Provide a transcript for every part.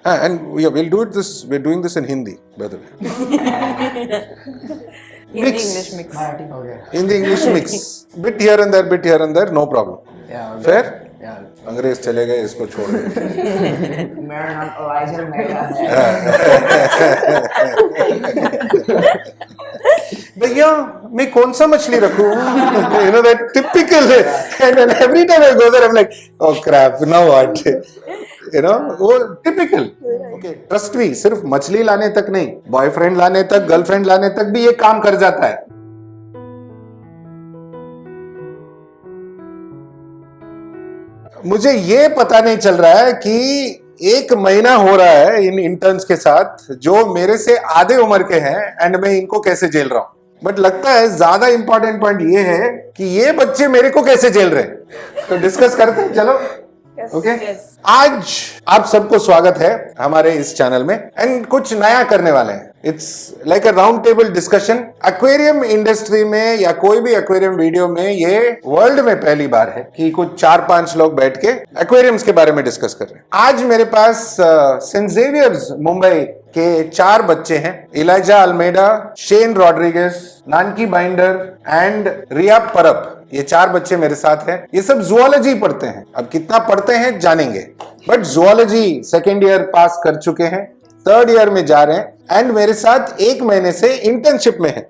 And we'll do it this. We're doing this in Hindi, by the way. Hindi English mix. Okay. Hindi English mix. Bit here and there, no problem. Yeah. Okay. Fair? Yeah. अंग्रेज चले गए, इसको छोड़ दे. मेरा नाम Elijah मेरा है. भैया मैं कौन सा मछली रखूं? You know that typical. And every time I go there, I'm like, oh crap, now what? You know, वो typical. Okay, trust me, सिर्फ मछली लाने तक नहीं, बॉयफ्रेंड लाने तक, गर्लफ्रेंड लाने तक भी ये काम कर जाता है. मुझे ये पता नहीं चल रहा है कि 1 महीना हो रहा है इन इंटर्न्स के साथ जो मेरे से आधे उम्र के हैं एंड मैं इनको कैसे झेल रहा हूं. बट लगता है ज्यादा इंपॉर्टेंट पॉइंट ये है कि ये बच्चे मेरे को कैसे झेल रहे हैं. तो डिस्कस करते हैं, चलो. ओके. आज आप सबको स्वागत है हमारे इस चैनल में एंड कुछ नया करने वाले हैं. It's like a round table discussion. Aquarium industry में या कोई भी एक्वेरियम वीडियो में ये वर्ल्ड में पहली बार है कि कुछ 4-5 लोग बैठ के एक्वेरियम्स के बारे में डिस्कस कर रहे हैं. आज मेरे पास सेंट जेवियर्स मुंबई के 4 बच्चे हैं. Eliza Almeida, Shane Rodrigues, Nanki Binder and Riya Parab. ये 4 बच्चे मेरे साथ हैं. ये सब जुओलॉजी पढ़ते हैं. अब कितना पढ़ते हैं जानेंगे, बट जुओलॉजी सेकेंड ईयर पास कर चुके हैं, 3rd ईयर में जा रहे हैं एंड मेरे साथ 1 महीने से इंटर्नशिप में है.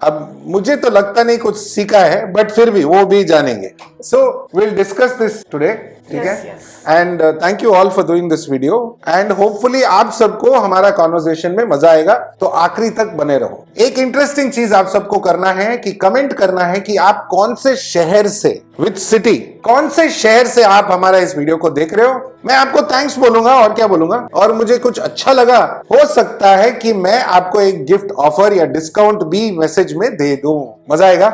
अब मुझे तो लगता नहीं कुछ सीखा है, बट फिर भी वो भी जानेंगे. So will discuss this today. ठीक है. And thank you all for doing this video and hopefully आप सबको हमारा कॉन्वर्सेशन में मजा आएगा, तो आखिरी तक बने रहो. एक इंटरेस्टिंग चीज आप सबको करना है कि कमेंट करना है कि आप कौन से शहर से, विच सिटी, कौन से शहर से आप हमारा इस वीडियो को देख रहे हो. मैं आपको थैंक्स बोलूंगा और क्या बोलूंगा, और मुझे कुछ अच्छा लगा हो सकता है कि मैं आपको एक गिफ्ट ऑफर या डिस्काउंट भी मैसेज में दे दूं. मजा आएगा.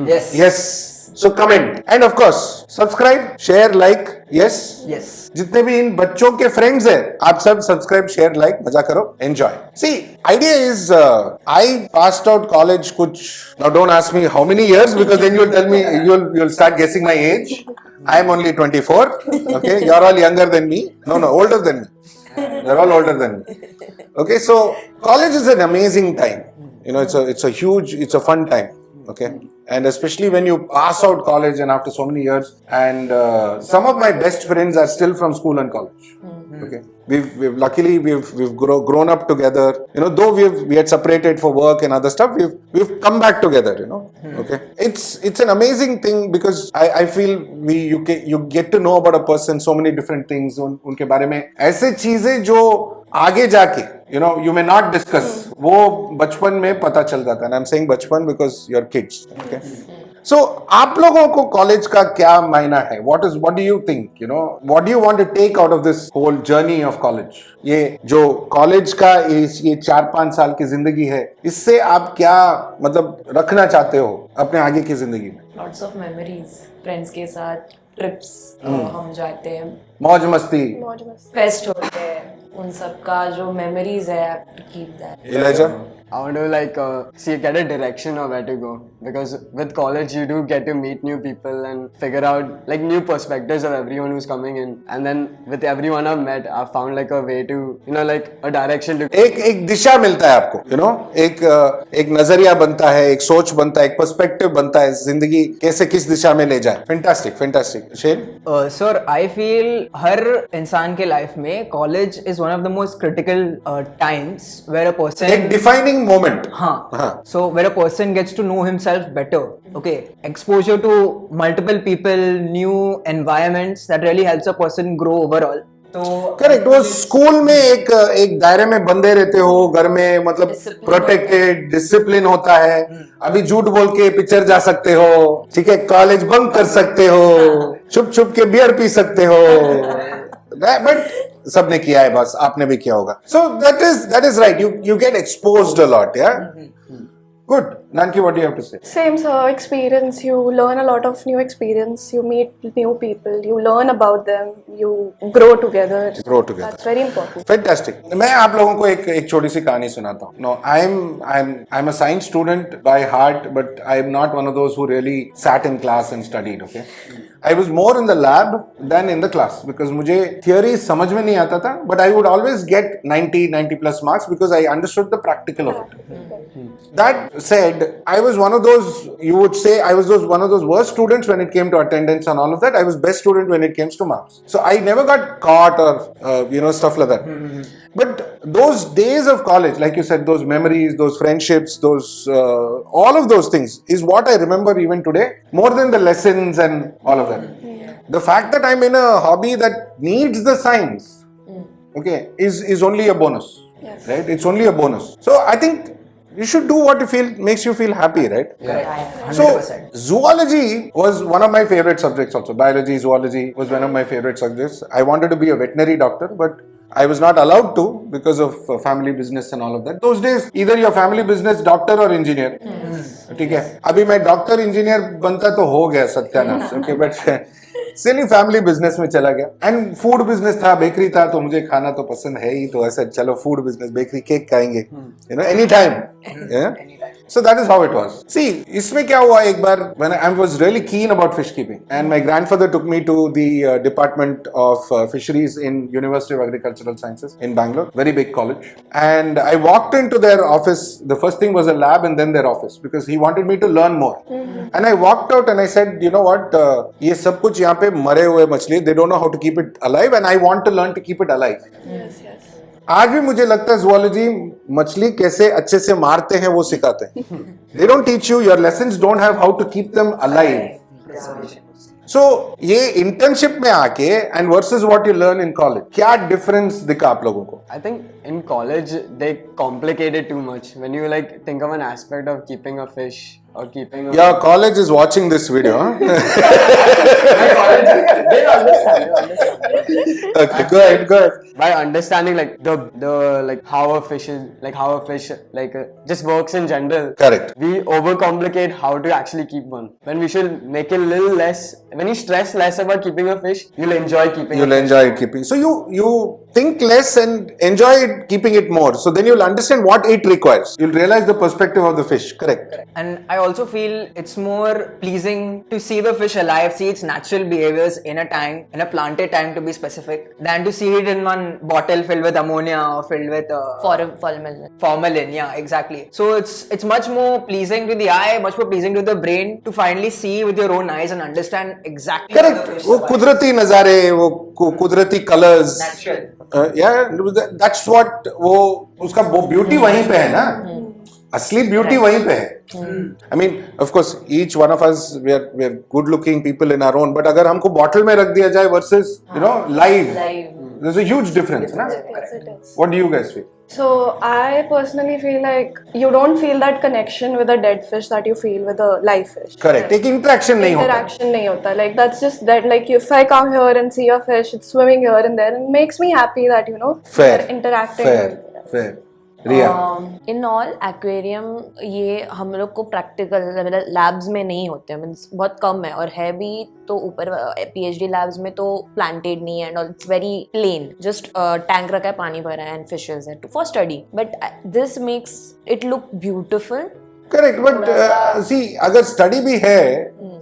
Yes. So comment and of course subscribe, share, like. Yes. जितने भी इन बच्चों के फ्रेंड्स हैं, आप सब सब्सक्राइब, शेयर, लाइक, मजा करो, enjoy. See, idea is I passed out college कुछ. Now don't ask me how many years because then you'll tell me, you'll start guessing my age. I am only 24. Okay, you're all younger than me. No, older than me. You're all older than me. Okay, so college is an amazing time. You know, it's a fun time. Okay, and especially when you pass out college and after so many years, and some of my best friends are still from school and college. Okay, we've luckily we've grown up together. You know, though we had separated for work and other stuff, we've come back together. You know, okay, it's an amazing thing because I feel you get to know about a person so many different things. उनके बारे में ऐसे चीजें जो आगे जाके you may not discuss, वो बचपन में पता चल जाता है. I'm saying बचपन because you're kids. Okay. So आप लोगों को कॉलेज का क्या मायना है? What do you think? What do you want to take out of this whole journey of college? ये जो कॉलेज का ये 4-5 साल की जिंदगी है, इससे आप क्या मतलब रखना चाहते हो अपने आगे की जिंदगी में? Lots of memories, friends के साथ ट्रिप्स हम जाते हैं, मौज मस्ती, फेस्ट होते हैं, उन सब का जो मेमोरीज है, I have to keep that. Elijah? I want to get a direction of where to go, because with college you do get to meet new people and figure out new perspectives of everyone who's coming in, and then with everyone I've met I've found a way to a direction to एक दिशा मिलता है आपको. एक नजरिया बनता है, एक सोच बनता है, एक पर्सपेक्टिव बनता है, जिंदगी कैसे किस दिशा में ले जाए. Fantastic. Shane? Sir, I feel हर इंसान के लाइफ में college is one of the most critical times where a person एक डिफाइनिंग मोमेंट. हाँ. So where a person gets to know himself better. Okay, exposure to multiple people, new environments, that really helps a person grow overall. तो correct. वो school में एक दायरे में बंधे रहते हो, घर में मतलब प्रोटेक्टेड, डिसिप्लिन होता है. अभी झूठ बोल के पिक्चर जा सकते हो, ठीक है, कॉलेज बंक कर सकते हो, छुप के बियर पी सकते हो, बट सबने किया है, बस आपने भी किया होगा. So that is right. You get exposed a lot. या good. Nanki, what do you have to say? Same, sir. Experience. You learn a lot of new experience. You meet new people. You learn about them. You grow together. Grow together. That's very important. Fantastic. मैं आप लोगों को एक छोटी सी कहानी सुनाता हूँ. No, I'm a science student by heart, but I'm not one of those who really sat in class and studied. Okay. I was more in the lab than in the class because मुझे theory समझ में नहीं आता था, but I would always get 90 plus marks because I understood the practical of it. That said, I was one of those, you would say I was one of those worst students when it came to attendance and all of that. I was best student when it came to marks. So I never got caught or stuff like that. But those days of college, like you said, those memories, those friendships, those all of those things is what I remember even today, more than the lessons and all of that. The fact that I'm in a hobby that needs the science, okay, is only a bonus, Yes. right? It's only a bonus. So I think you should do what you feel makes you feel happy, right? So 100%. zoology was one of my favorite subjects also. Biology, zoology was one of my favorite subjects. I wanted to be a veterinary doctor, but I was not allowed to because of family business and all of that. Those days, either your family business, doctor or engineer. ठीक है. अभी मैं doctor engineer बनता तो हो गया सत्यानाश. Okay, but silly family business में चला गया. एंड फूड बिजनेस था, बेकरी था, तो मुझे खाना तो पसंद है ही, तो ऐसा चलो फूड बिजनेस, बेकरी, केक खाएंगे, you know, any time. So that is how it was. See, इसमें क्या हुआ एक बार, when I was really keen about fish keeping, and my grandfather took me to the Department of Fisheries in University of Agricultural Sciences in Bangalore, very big college. And I walked into their office. The first thing was a lab and then their office because he wanted me to learn more. And I walked out and I said, you know what? ये सब कुछ यहाँ पे मरे हुए मछली. They don't know how to keep it alive, and I want to learn to keep it alive. Yes, yes. आज भी मुझे लगता है zoology मछली कैसे अच्छे से मारते हैं वो सिखाते हैं. They don't teach you, your lessons don't have how to keep them alive. So ये internship में आके and versus what you learn in college, क्या difference दिखा आप लोगों को? I think in college they complicate it too much. When you like think of an aspect of keeping a fish or keeping a Your college is watching this video. Huh? they understand. Okay, go ahead. By understanding like the like how a fish is like just works in general. Correct. We overcomplicate how to actually keep one. When we should make it a little less. When you stress less about keeping a fish, you'll enjoy keeping. You'll enjoy keeping. So you think less and enjoy it, keeping it more. So then you'll understand what it requires. You'll realize the perspective of the fish. Correct. And I also feel it's more pleasing to see the fish alive, see its natural behaviors in a tank, in a planted tank to be specific, than to see it in one bottle filled with ammonia or filled with formalin. Yeah, exactly. So it's much more pleasing to the eye, much more pleasing to the brain to finally see with your own eyes and understand exactly how the Correct. fish वो survives. कुदरती नजारे, वो कुदरती colors. Natural. Yeah, that's what वो उसका वो beauty वहीं पे है ना. असली ब्यूटी वहीं पे है. I mean, of course, each one of us we are good looking people in our own. But अगर हमको bottle में रख दिया जाए versus live, there's a huge difference, ना? Yes, it is. What do you guys feel? So I personally feel like you don't feel that connection with a dead fish that you feel with a live fish. Correct. एक interaction नहीं होता. Interaction नहीं होता. Like that's just that. Like if I come here and see a fish, it's swimming here and there, it makes me happy that Fair. we're interacting. Fair. Riya. In all aquarium ये हम लोग को practical मतलब labs में नहीं होते हैं, means बहुत कम है, और है भी तो ऊपर पीएचडी लैब्स में तो प्लांटेड नहीं है and all, it's very plain, just tank रखा है, पानी भरा है एंड फिशेस है for study, but this makes it look beautiful. Correct. But see अगर स्टडी भी है,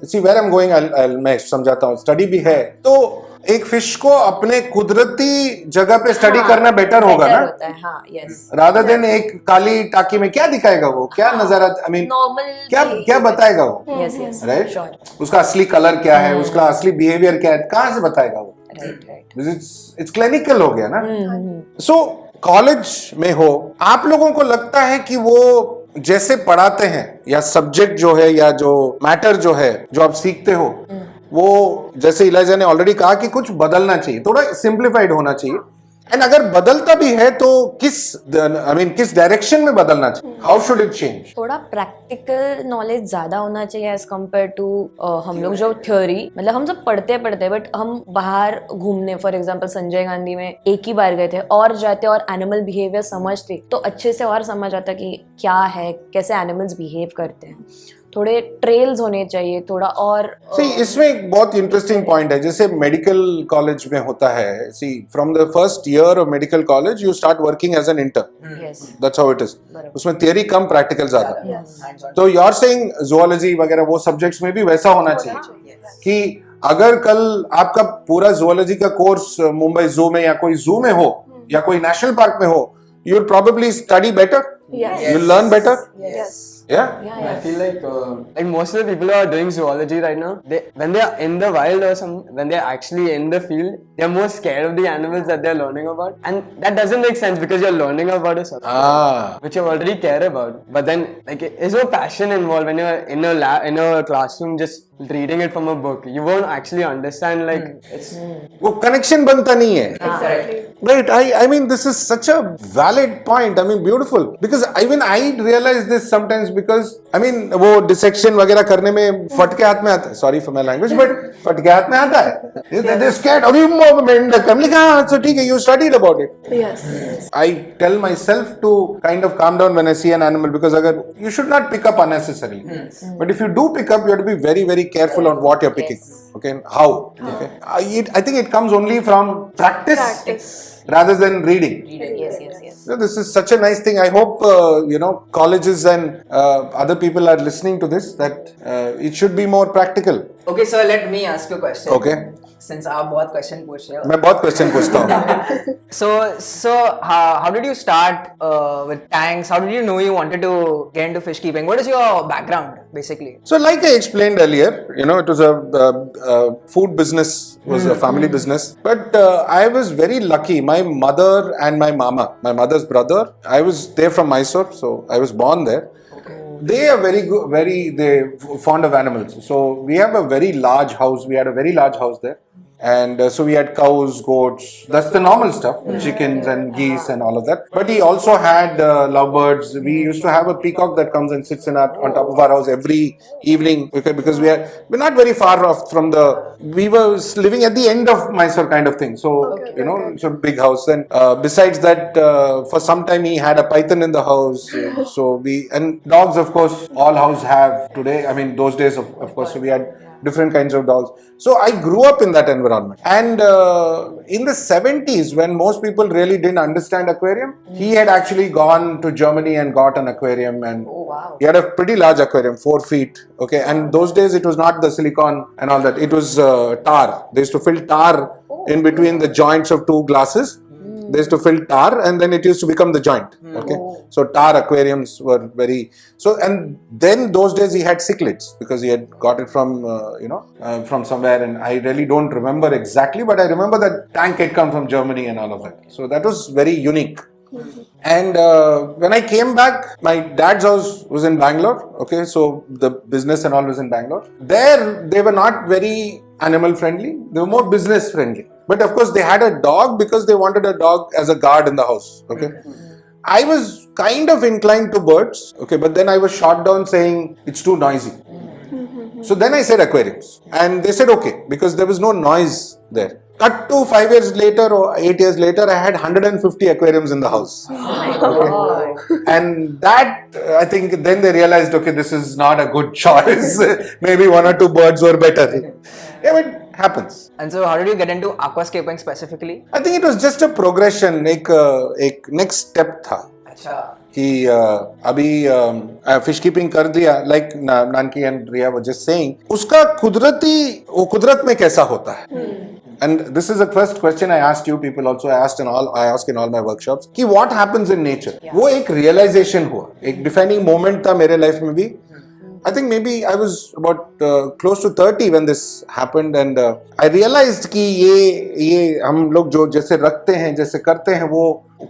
see where I am going, मैं समझाता हूँ. स्टडी भी है तो एक फिश को अपने कुदरती जगह पे स्टडी करना बेटर होगा ना. होता है, हाँ, यस. रादर देन एक काली टाकी में क्या दिखाएगा वो, क्या नजारा, आई मीन नॉर्मल क्या बताएगा वो, यस यस राइट? श्योर. उसका असली कलर क्या है, उसका असली बिहेवियर क्या है, कहाँ से बताएगा वो? राइट. इट्स क्लिनिकल हो गया ना. सो कॉलेज में हो, आप लोगों को लगता है कि वो जैसे पढ़ाते हैं या सब्जेक्ट जो है या जो मैटर जो है जो आप सीखते हो, वो जैसे इलाजा ने ऑलरेडी कहा कि कुछ बदलना चाहिए, थोड़ा सिंप्लीफाइड होना चाहिए, एंड अगर बदलता भी है तो किस डायरेक्शन में बदलना चाहिए? How should it change? थोड़ा प्रैक्टिकल नॉलेज ज्यादा होना चाहिए एज कम्पेयर टू हम लोग जो थ्योरी, मतलब हम सब पढ़ते बट हम बाहर घूमने, फॉर एग्जांपल संजय गांधी में एक ही बार गए थे, और जाते और एनिमल बिहेवियर समझते तो अच्छे से और समझ आता कि क्या है, कैसे एनिमल्स बिहेव करते हैं। थोड़े ट्रेल्स होने चाहिए, थोड़ा और सी इसमें एक बहुत इंटरेस्टिंग पॉइंट है, जैसे मेडिकल कॉलेज में होता है, see from the first year of medical college you start working as an intern, yes that's how it is. उसमें थियरी कम, प्रैक्टिकल ज्यादा। Hands-on. तो यू आर सेइंग जूलॉजी वगैरह वो सब्जेक्ट्स में भी वैसा होना चाहिए कि अगर कल आपका पूरा जूलॉजी का कोर्स मुंबई जू में या कोई जू में हो या कोई नेशनल पार्क में हो, you will probably study better, Yes. you will learn better. Yes. Yeah. I feel like most of the people who are doing zoology right now, when they are in the wild or when they are actually in the field, they are more scared of the animals that they are learning about, and that doesn't make sense because you are learning about a subject which you already care about. But then, like, there's no passion involved when you're in a in a classroom just reading it from a book. You won't actually understand, like, it's वो connection बनता नहीं है. Exactly. Right. I mean, this is such a valid point. I mean, beautiful. Because even I realize this sometimes because, I mean, वो dissection वगैरह करने में फटके हाथ में आता है. Sorry for my language, but फटके हाथ में आता है. They're scared. अभी हमने कहा so ठीक है, you studied about it. Yes. I tell myself to kind of calm down when I see an animal because अगर you should not pick up unnecessarily. But if you do pick up, you have to be very, very careful on what you're picking. Okay, how? Okay, I think it comes only from practice. Rather than reading. yes. So this is such a nice thing. I hope colleges and other people are listening to this, that it should be more practical. Okay, so let me ask you a question. Okay. Since आप बहुत question पूछ रहे हो. मैं बहुत question पूछता हूँ. So how did you start with tanks? How did you know you wanted to get into fish keeping? What is your background basically? So like I explained earlier, it was a food business, was a family business. But I was very lucky. My mother and my mama, my mother's brother, I was there from Mysore, so I was born there. They are very good, they fond of animals. So we have a very large house. We had a very large house there. And so we had cows, goats, that's the normal stuff, chickens and geese and all of that. But he also had lovebirds. We used to have a peacock that comes and sits on top of our house every evening, because we're not very far off from we were living at the end of Mysore kind of thing. So, it's a big house. And besides that, for some time he had a python in the house. So and dogs, of course, all houses have today. I mean, those days, of course, so we had different kinds of dogs. So I grew up in that environment. And in the 70s, when most people really didn't understand aquarium, he had actually gone to Germany and got an aquarium. And he had a pretty large aquarium, 4 feet. Okay, and those days it was not the silicone and all that. It was tar. They used to fill tar in between the joints of 2 glasses. They used to fill tar and then it used to become the joint. Okay, so tar aquariums were and then those days he had cichlids because he had got it from from somewhere, and I really don't remember exactly, but I remember that tank had come from Germany and all of that. So that was very unique. And when I came back, my dad's house was in Bangalore. Okay, so the business and all was in Bangalore. There, they were not very animal friendly. They were more business friendly. But of course, they had a dog because they wanted a dog as a guard in the house. Okay, I was kind of inclined to birds. Okay, but then I was shot down saying it's too noisy. So then I said aquariums, and they said okay because there was no noise there. Cut to 5 years later or 8 years later, I had 150 aquariums in the house. And that, I think, then they realized, okay, this is not a good choice. Maybe 1 or 2 birds were better. Yeah, but it happens. And so how did you get into aquascaping specifically? I think it was just a progression. एक next step था. अच्छा. कि अभी fish keeping कर दिया, like Nanki and Riya were just saying, उसका कुदरत में कैसा होता है. And this is the first question I asked you people also. I ask in all my workshops कि what happens in nature. वो एक realization हुआ, एक defining moment था मेरे life में भी. I think maybe I was about close to 30 when this happened, and I realized कि ये हम लोग जो जैसे रखते हैं, जैसे करते हैं, वो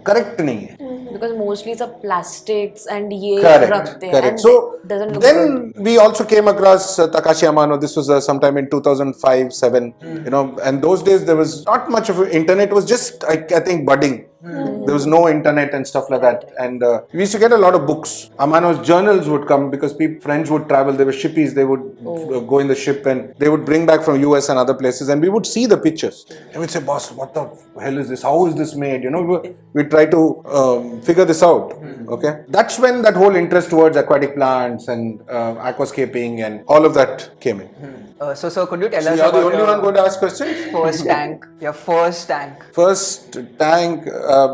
करेक्ट नहीं है. because mostly सब plastics and ये Correct, रखते हैं, correct. and So it doesn't look good. then we also came across Takashi Amano. This was sometime in 2005-7. You know, and those days there was not much of internet. It was just I think budding. There was no internet and stuff like that. And we used to get a lot of books. Amano's journals would come because friends would travel. They were shippies. They would go in the ship and they would bring back from US and other places. And we would see the pictures. And we'd say, boss, what the hell is this? How is this made? You know, we'd try to figure this out. Okay. That's when that whole interest towards aquatic plants and aquascaping and all of that came in. So could you tell So us you're the about only your one going to ask questions? first tank? Your first tank. First tank,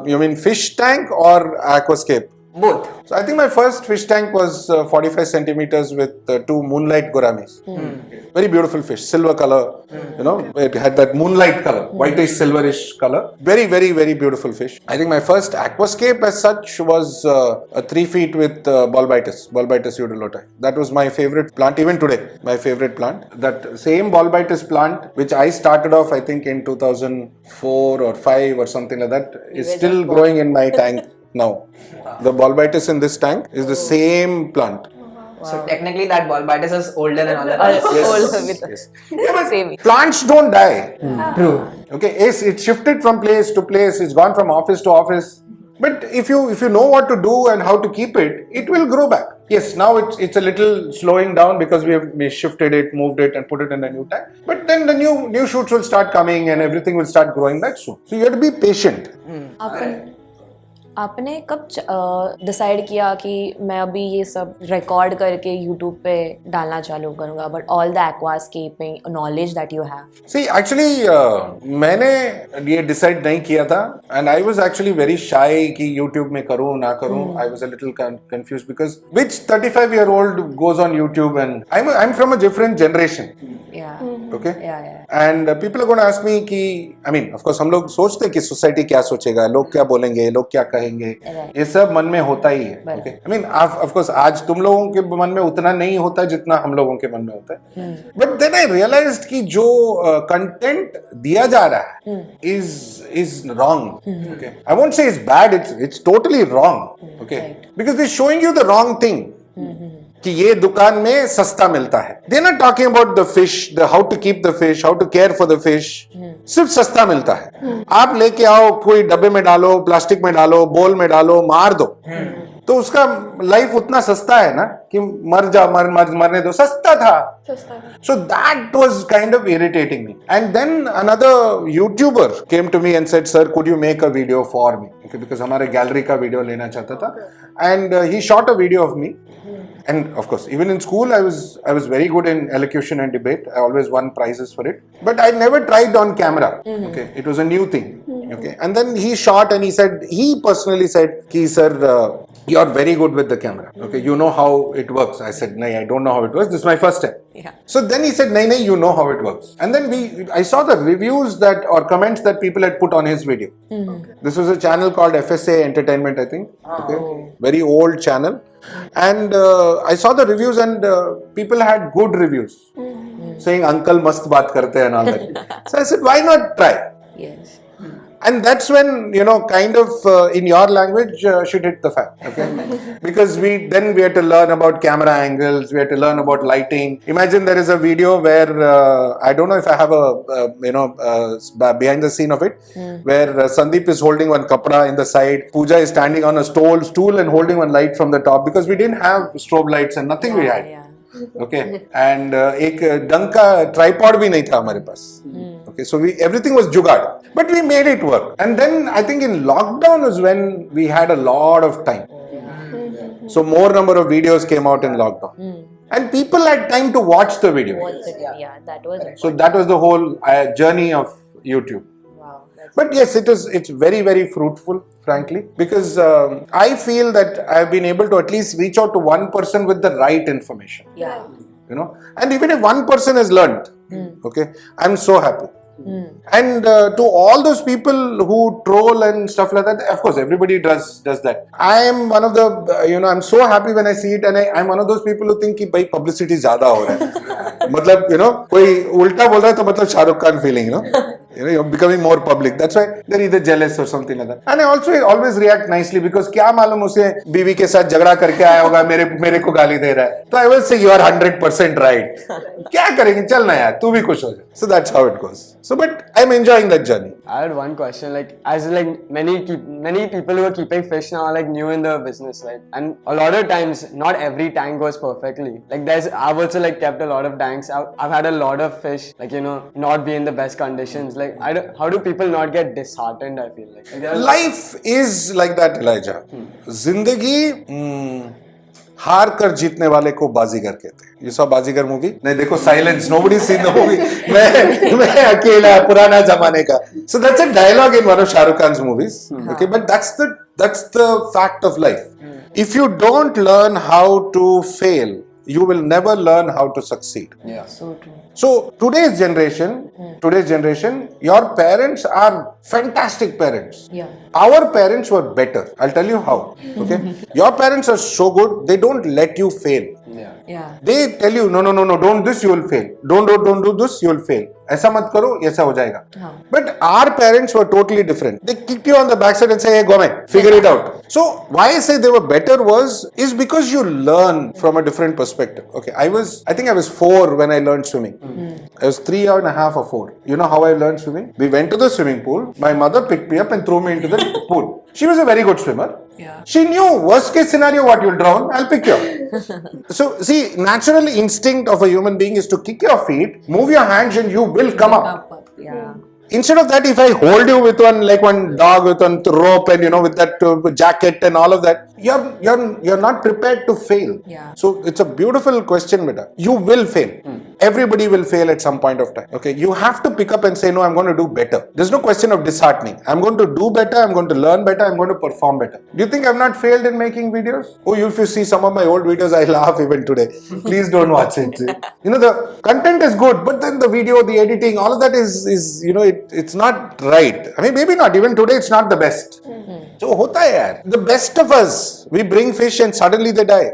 you mean fish tank or aquascape? Both. So I think my first fish tank was 45 centimeters with 2 moonlight gouramis. Very beautiful fish, silver color. You know, it had that moonlight color, whitish, silverish color. Very, very, very beautiful fish. I think my first aquascape as such was a 3 feet with Bolbitis eudulota. That was my favorite plant, even today, my favorite plant. That same Bolbitis plant, which I started off, I think in 2004 or 5 or something like that, is still growing in my tank now. The Bolbitis in this tank is the same plant. So technically that Bolbitis is older than all the All- others. all with Yes. same. Plants don't die. True. Okay, it's shifted from place to place. It's gone from office to office. But if you know what to do and how to keep it, it will grow back. Yes, now it's a little slowing down because we shifted it, moved it, and put it in a new tank. But then the new shoots will start coming and everything will start growing back soon. So you have to be patient. आपने कब decide किया कि मैं अभी ये सब record करके YouTube पे डालना चालू करूंगा, but all the aquascaping knowledge that you have? See, actually, मैंने ये डिसाइड नहीं किया था and I was actually very shy कि YouTube में करूँ ना करूँ. I was a little confused because which 35-year-old goes on YouTube and I'm from a different generation. Yeah. Okay. Yeah. And people are going to ask me कि I mean, of course हम लोग सोचते हैं कि society क्या सोचेगा, लोग क्या बोलेंगे, लोग क्या कहेंगे, ये सब मन में होता ही है. Okay. I mean, of course आज तुम लोगों के मन में उतना नहीं होता जितना हम लोगों के मन में होता है. But then I realized कि जो कंटेंट दिया जा रहा है is wrong. Okay. I won't say it's bad. It's totally wrong. Okay. Because they're showing you the wrong thing. कि ये दुकान में सस्ता मिलता है. They're not talking about the fish, how to keep the fish, how to care for the fish. सिर्फ सस्ता मिलता है. आप लेके आओ, कोई डब्बे में डालो, प्लास्टिक में डालो, बोल में डालो, मार दो. तो उसका लाइफ उतना सस्ता है ना कि मरने दो. सस्ता था. So that was kind of irritating me. And then another YouTuber came to me and said, "Sir, could you make a video for me?" Okay, because हमारे गैलरी का वीडियो लेना चाहता था. And he shot a video of me. And of course, even in school, I was very good in elocution and debate. I always won prizes for it. But I never tried on camera. Okay, it was a new thing. Okay, and then he shot and he personally said, "Ki sir, you're very good with the camera. Okay, you know how it works." I said, "No, I don't know how it works. This is my first time." Yeah. So then he said, "No, you know how it works." And then I saw the reviews or comments that people had put on his video. This was a channel called FSA Entertainment, I think. Okay, very old channel. And I saw the reviews and people had good reviews saying uncle mast baat karte hain and all that. So I said, why not try? Yes. And that's when, kind of in your language, shit hit the fan. Okay, because we had to learn about camera angles, we had to learn about lighting. Imagine there is a video where I don't know if I have a behind the scene of it, where Sandeep is holding one kapda in the side, Pooja is standing on a stool and holding one light from the top, because we didn't have strobe lights and nothing we had. Yeah. Okay, and एक डंक का tripod भी नहीं था हमारे पास. Okay, so everything was jugaad, but we made it work. And then I think in lockdown was when we had a lot of time. So more number of videos came out in lockdown, and people had time to watch the video. Yeah, that was it. So that was the whole journey of YouTube. Wow. But yes, it's very, very fruitful, frankly, because I feel that I've been able to at least reach out to one person with the right information. Yeah. And even if one person has learned, okay, I'm so happy. And to all those people who troll and stuff like that, of course, everybody does that. I am one of the, I'm so happy when I see it, and I'm one of those people who think कि भाई publicity ज़्यादा हो रहा है. मतलब, कोई उल्टा बोल रहा है तो मतलब Shahrukh Khan feeling, You know, you're becoming more public. That's why they're either jealous or something like that. And I also always react nicely because क्या मालूम उसे बीवी के साथ झगड़ा करके आया होगा, मेरे को गाली दे रहा है. तो I will say you are 100% right. क्या करेंगे, चल ना यार, तू भी खुश हो जा. So that's how it goes. So, but I'm enjoying that journey. I had one question, like as like many people who are keeping fish now are like new in the business, right? And a lot of times, not every tank goes perfectly. Like I've also like kept a lot of tanks. I've had a lot of fish, like you know, not be in the best conditions. Like how do people not get disheartened? I feel like Life is like that, Elijah. जिंदगी हार कर जीतने वाले को बाजीगर कहते हैं. You saw Baazigar movie? नहीं देखो, silence. Nobody seen the movie. मैं अकेला पुराना जमाने का. So that's a dialogue in one of Shah Rukh Khan's movies. Okay, but that's the fact of life. If you don't learn how to fail, you will never learn how to succeed. yeah. So true. So today's generation, your parents are fantastic parents. Yeah. Our parents were better. I'll tell you how. Okay, your parents are so good. They don't let you fail. Yeah. Yeah. They tell you no, don't this, you will fail. Don't do this, you will fail. ऐसा मत करो, ऐसा हो जाएगा. But our parents were totally different. They kicked you on the backside and say, hey, go man, figure it out. So why I say they were better is because you learn from a different perspective. Okay, I think I was 4 when I learned swimming. I was 3.5 or 4. You know how I learned swimming? We went to the swimming pool. My mother picked me up and threw me into the pool. She was a very good swimmer. Yeah. She knew worst case scenario what you'll drown, I'll pick you up. So see, natural instinct of a human being is to kick your feet, move your hands and you will come up. Yeah. Instead of that, if I hold you with one dog with one rope and with that jacket and all of that, you're not prepared to fail. Yeah. So it's a beautiful question, beta. You will fail. Everybody will fail at some point of time. Okay, you have to pick up and say, no, I'm going to do better. There's no question of disheartening. I'm going to do better. I'm going to learn better. I'm going to perform better. Do you think I've not failed in making videos? Oh, if you see some of my old videos, I laugh even today. Please don't watch it. The content is good, but then the video, the editing, all of that is it's not right. I mean, maybe not. Even today, it's not the best. So, hota hai yaar. The best of us, we bring fish and suddenly they die.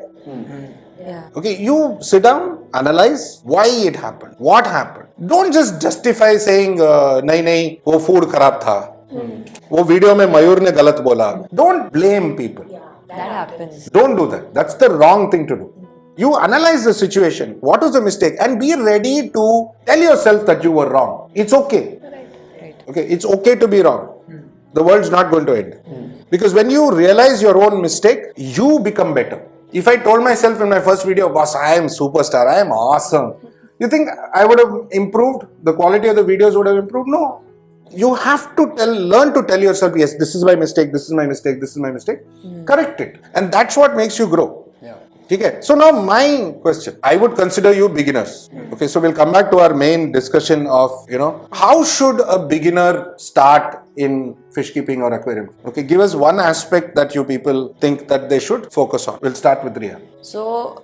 Yeah. Okay, you sit down, analyze why it happened, what happened. Don't just justify saying, nahi, wo food kharab tha. वो video में मयूर ने गलत बोला. Don't blame people. That happens. Don't do that. That's the wrong thing to do. You analyze the situation. What was the mistake? And be ready to tell yourself that you were wrong. It's okay. Okay, it's okay to be wrong. The world's not going to end. Because when you realize your own mistake, you become better. If I told myself in my first video, boss, I am superstar, I am awesome. You think I would have improved? The quality of the videos would have improved? No. You have to learn to tell yourself, yes, this is my mistake, this is my mistake, this is my mistake. Correct it. And that's what makes you grow. Okay. So now my question, I would consider you beginners. Okay, so we'll come back to our main discussion of, how should a beginner start in fish keeping or aquarium? Okay, give us one aspect that you people think that they should focus on. We'll start with Riya. So,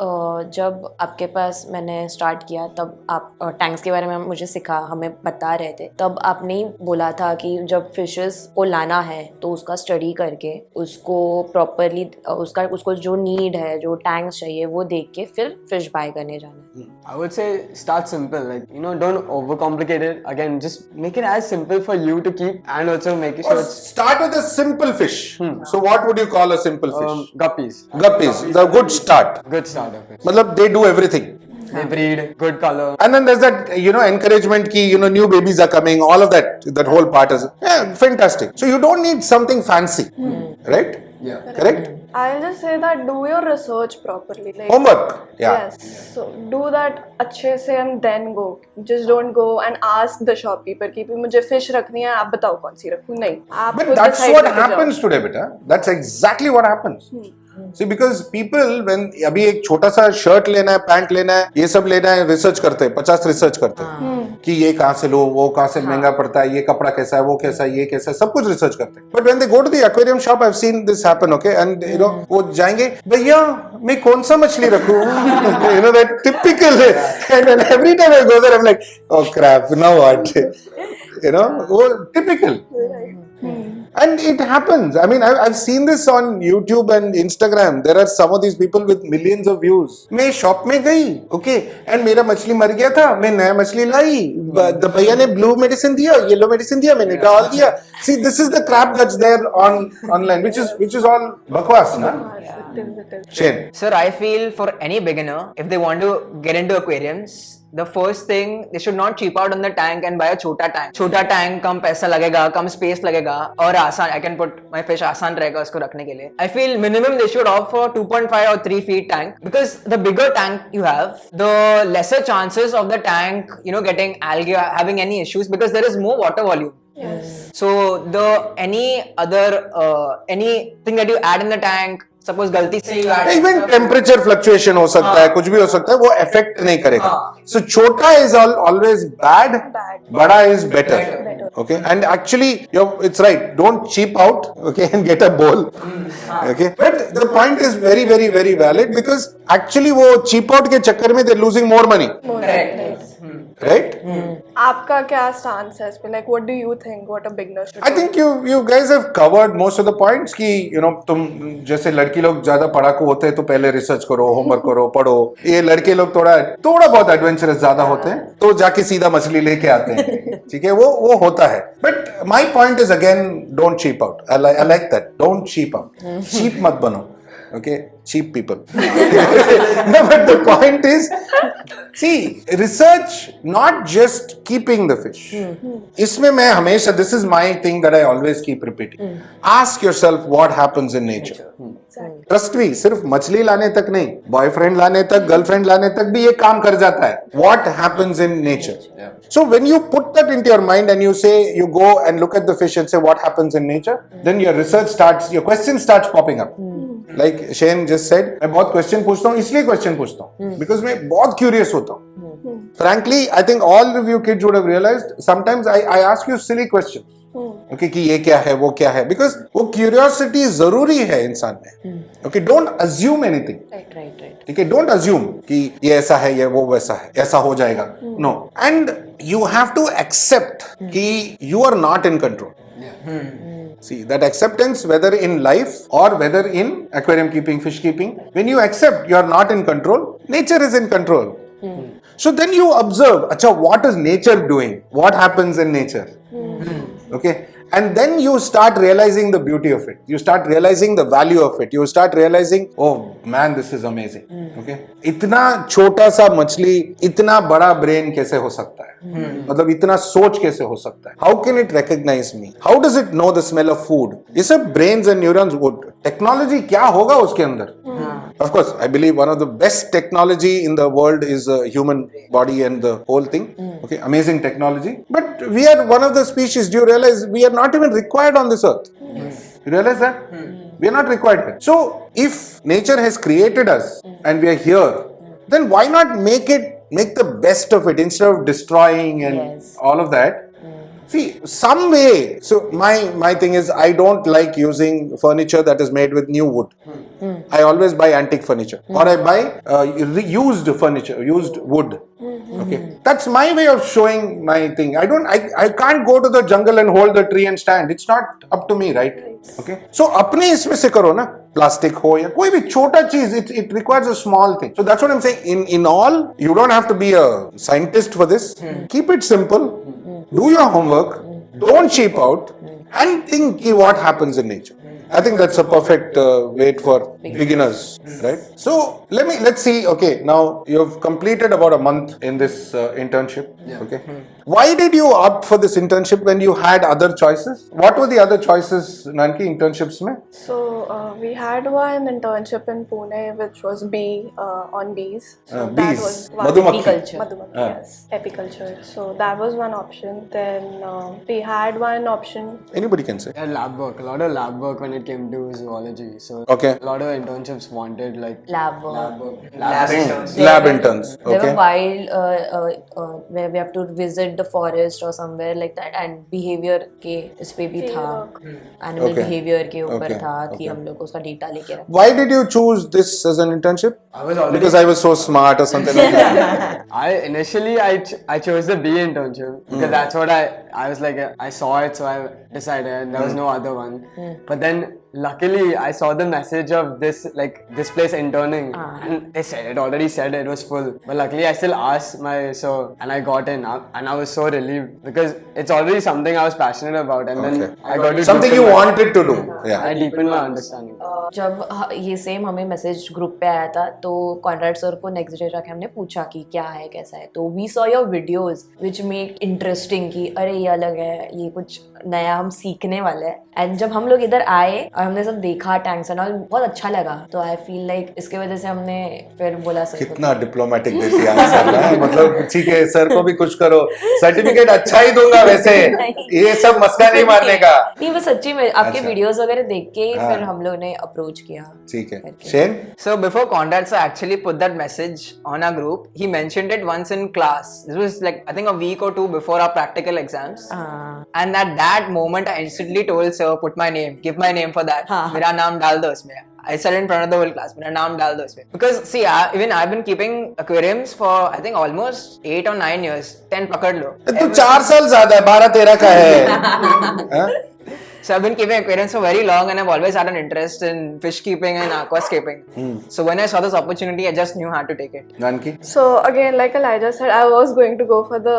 जब आपके पास मैंने start किया तब आप tanks के बारे में मुझे सिखा, हमें बता रहे थे. तब आपने ही बोला था कि जब फिशेस को लाना है तो उसका स्टडी करके उसको प्रॉपरली उसको जो नीड है, जो टैंक्स चाहिए वो देख के फिर फिश बाय करने जाना. I would say start simple, like don't overcomplicate it. Again, just make it as simple for you to keep and also make it sure. Start with a simple fish. So what would you call a simple fish? Guppies. Guppies, the good start. Good start of it. Matlab, they do everything. They breed, good color. And then there's that, encouragement ki, new babies are coming, all of that whole part is, fantastic. So you don't need something fancy, right? Yeah. Correct? I'll just say that do your research properly. Like, Homework. Yeah. Yes. So do that अच्छे से and then go. Just don't go and ask the shopkeeper कि मुझे fish रखनी है, आप बताओ कौन सी रखूँ. नहीं. आप But खुद that's decide what करके जाओ. happens today, beta. That's exactly what happens. See, because people, when अभी एक छोटा सा शर्ट लेना है, पैंट लेना है, ये सब लेना है, रिसर्च करते हैं, 50 रिसर्च करते हैं कि ये कहाँ से लो, वो कहाँ से महंगा पड़ता है, ये कपड़ा कैसा है, वो कैसा है, ये कैसा है, सब कुछ रिसर्च करते हैं. But when they go to the aquarium shop, I've seen this happen, okay, and वो जाएंगे, भैया मैं कौन सा मछली रखूँ, that typical, and then every time I go there, I'm like, oh crap, now what, वो typical. And it happens. I mean, I've seen this on YouTube and Instagram. There are some of these people with millions of views. मैं shop में गई, okay, and मेरा मछली मर गया था, मैं नया मछली लाई, भैया ने blue medicine दिया, yellow medicine दिया, मैंने डाल दिया. See, this is the crap that's there online, which is all bakwas, na? Shane. Sir, I feel for any beginner, if they want to get into aquariums, the first thing, they should not cheap out on the tank and buy a chota tank. Chota tank, कम पैसा लगेगा, कम space लगेगा, और आसान, I can put my fish आसान रहेगा उसको रखने के लिए. I feel minimum they should opt for 2.5 or 3 feet tank, because the bigger tank you have, the lesser chances of the tank, getting algae, having any issues, because there is more water volume. Yes. So anything that you add in the tank, suppose गलती से you add Even temperature fluctuation हो सकता है, कुछ भी हो सकता है, वो affect नहीं करेगा. So छोटा is always bad, बड़ा is better. Okay, and actually it's right. Don't cheap out, okay, and get a bowl. Okay, but the point is very very very valid, because actually वो cheap out के चक्कर में they're losing more money. Right? आपका क्या stance है इस पे? Like, what do you think? What a beginner should I do? think you guys have covered most of the points कि तुम जैसे लड़की लोग ज्यादा पढ़ाकू होते हैं तो पहले रिसर्च करो, होमवर्क करो, पढ़ो. ये लड़के लोग थोड़ा बहुत एडवेंचरस ज्यादा होते हैं तो जाके सीधा मछली लेके आते हैं. ठीक है, वो होता है. But my point is again, don't cheap out. I like that. Don't cheap out. Cheap मत बनो. Okay, cheap people. No, but the point is, see, research, not just keeping the fish. इसमें मैं हमेशा, this is my thing that I always keep repeating. Ask yourself what happens in nature. Trust me, सिर्फ मछली लाने तक नहीं, boyfriend लाने तक, गर्लफ्रेंड लाने तक भी ये काम कर जाता है. What happens in nature? So when you put that into your mind and you say, you go and look at the fish and say what happens in nature, then your research starts, your question starts popping up. Like Shane just said, मैं बहुत question पूछता हूँ, इसलिए question पूछता हूँ because मैं बहुत curious होता हूँ. Frankly, I think all of you kids would have realized sometimes I ask you silly questions. Okay, कि ये क्या है, वो क्या है, because वो curiosity जरूरी है इंसान में. Okay, don't assume anything. Right. ठीक है, don't assume कि ये ऐसा है, ये वो वैसा है, ऐसा हो जाएगा. No, and you have to accept कि you are not in control. See, that acceptance, whether in life or whether in aquarium keeping, fish keeping, when you accept you are not in control, nature is in control. So then you observe, acha, what is nature doing? What happens in nature? Okay, and then you start realizing the beauty of it. You start realizing the value of it. You start realizing, oh man, this is amazing. Okay, इतना छोटा सा मछली इतना बड़ा brain कैसे हो सकता है? मतलब इतना सोच कैसे हो सकता है? How can it recognize me? How does it know the smell of food? ये सब brains and neurons, वो टेक्नोलॉजी क्या होगा उसके अंदर? Of course, I believe one of the best technology in the world is the human body and the whole thing. Okay, amazing technology. But we are one of the species. Do you realize we are not even required on this earth? You realize that? We are not required here. So, if nature has created us and we are here, then why not make the best of it instead of destroying and all of that? See, some way. So my thing is, I don't like using furniture that is made with new wood. I always buy antique furniture, or I buy used furniture, used wood. Okay, that's my way of showing my thing. I can't go to the jungle and hold the tree and stand. It's not up to me, right? Okay, so अपने इसमें से करो ना, plastic हो या कोई भी छोटा चीज, it requires a small thing. So that's what I'm saying. In all, you don't have to be a scientist for this. Keep it simple. Do your homework. Don't cheap out, and think what happens in nature. I think that's a perfect way for beginners, right? So let's see. Okay, now you've completed about a month in this internship. Okay, why did you opt for this internship when you had other choices? What were the other choices, Nanki, internships mein? So we had one internship in Pune, which was on bees. So that Bees, was one. Madhumakhi. Apiculture. Madhumakhi, yes, apiculture. So that was one option. Then we had one option. Anybody can say. Yeah, lab work, a lot of lab work when it it came to zoology. So Okay. a lot of internships wanted like Lab work. Lab interns. Lab interns. There were Okay. wild where we have to visit the forest or somewhere like that, and behavior के इस पे भी था, animal Okay. behavior के ऊपर Okay. था कि Okay. हम लोग उसका डेटा लेके रखें. Why did you choose this as an internship? I was already Because I was so smart or something like that. I chose the B internship because that's what I was like I saw it, so I decided there was no other one. But then luckily I saw the message of this place interning, and they said it already said it was full. But luckily I still asked and I got in, and I was so relieved because it's already something I was passionate about, and then I got to Something you wanted to do. Yeah. I deepened my understanding. जब ये same हमें message group पे आया था तो contract sir को next day जाके हमने पूछा कि क्या है कैसा है, तो we saw your videos which make interesting कि अरे ये अलग है, ये कुछ नया हम सीखने वाले हैं. एंड जब हम लोग इधर आए और हमने सब देखा टैंक्स एंड ऑल, बहुत अच्छा लगा. तो आई फील लाइक इसके वजह से हमने फिर बोला सर को. कितना डिप्लोमेटिक देती आंसर है. मतलब ठीक है, सर को भी कुछ करो, सर्टिफिकेट अच्छा ही दूंगा वैसे, ये सब मस्का नहीं मारने का. नहीं, वो सच्ची में आपके अच्छा. वीडियोस वगैरह देख के ही हाँ. फिर हम लोग ने अप्रोच किया. ठीक है. Shane. So before Conrad sir actually put that message on our group, he mentioned it once in class. This was like I think a week or two before our practical exams. हाँ. And at that moment, I instantly told sir, put my name, give my name for that. हाँ. मेरा नाम डाल दो इसमें. I said in front of the whole class, मेरा नाम डाल दो इसमें. Because see, even I've been keeping aquariums for I think almost 8 or 9 years. 10 पकड़ लो. तू 4 साल ज्यादा है, 12-13 का है. हाँ? So I've been keeping aquariums for very long, and I've always had an interest in fish keeping and aquascaping. So when I saw this opportunity, I just knew how to take it. Janaki. So again, like Elijah said, I was going to go for the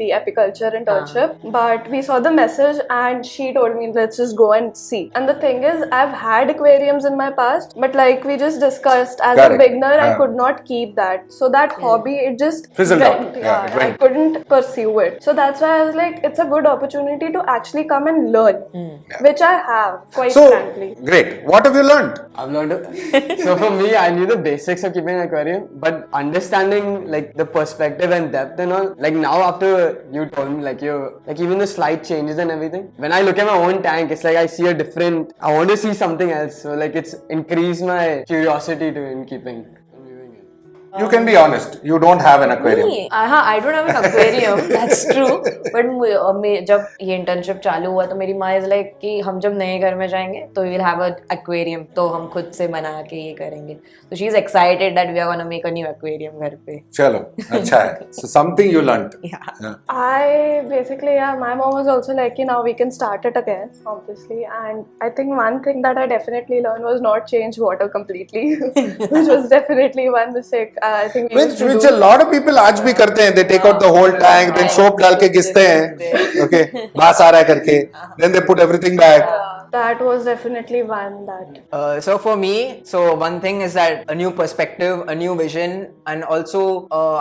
the apiculture internship, but we saw the message and she told me let's just go and see. And the thing is, I've had aquariums in my past, but like we just discussed, as Correct. a beginner, I Yeah. could not keep that. So that hobby, it just Fizzled out. went. Yeah, it I went. couldn't pursue it. So that's why I was like, it's a good opportunity to actually come and learn, which I have, quite So frankly. great. What have you learned? I've learned. So for me, I knew the basics of keeping an aquarium, but understanding like the perspective and depth and all. Like now, after you told me, like even the slight changes and everything. When I look at my own tank, it's like I see a different. I want to see something else. So like it's increased my curiosity in keeping. You can be honest. You don't have an aquarium. नहीं, हाँ, I don't have an aquarium. That's true. But जब ये internship चालू हुआ तो मेरी माँ is like कि हम जब नए घर में जाएंगे तो we will have a aquarium, तो हम खुद से बना के ये करेंगे. तो she is excited that we are gonna make a new aquarium घर पे. चलो, अच्छा है. So something you learned. Yeah. I basically, yeah, my mom was also like, now we can start it again, obviously. And I think one thing that I definitely learned was not change water completely, which was definitely one mistake. I think we used to Which do. a lot of people आज भी करते हैं. They take out the whole tank, then soap डाल के घिसते हैं. Okay, बास आ रहा है करके. Then they put everything back. That was definitely one that. So for me, so one thing is that a new perspective, a new vision, and also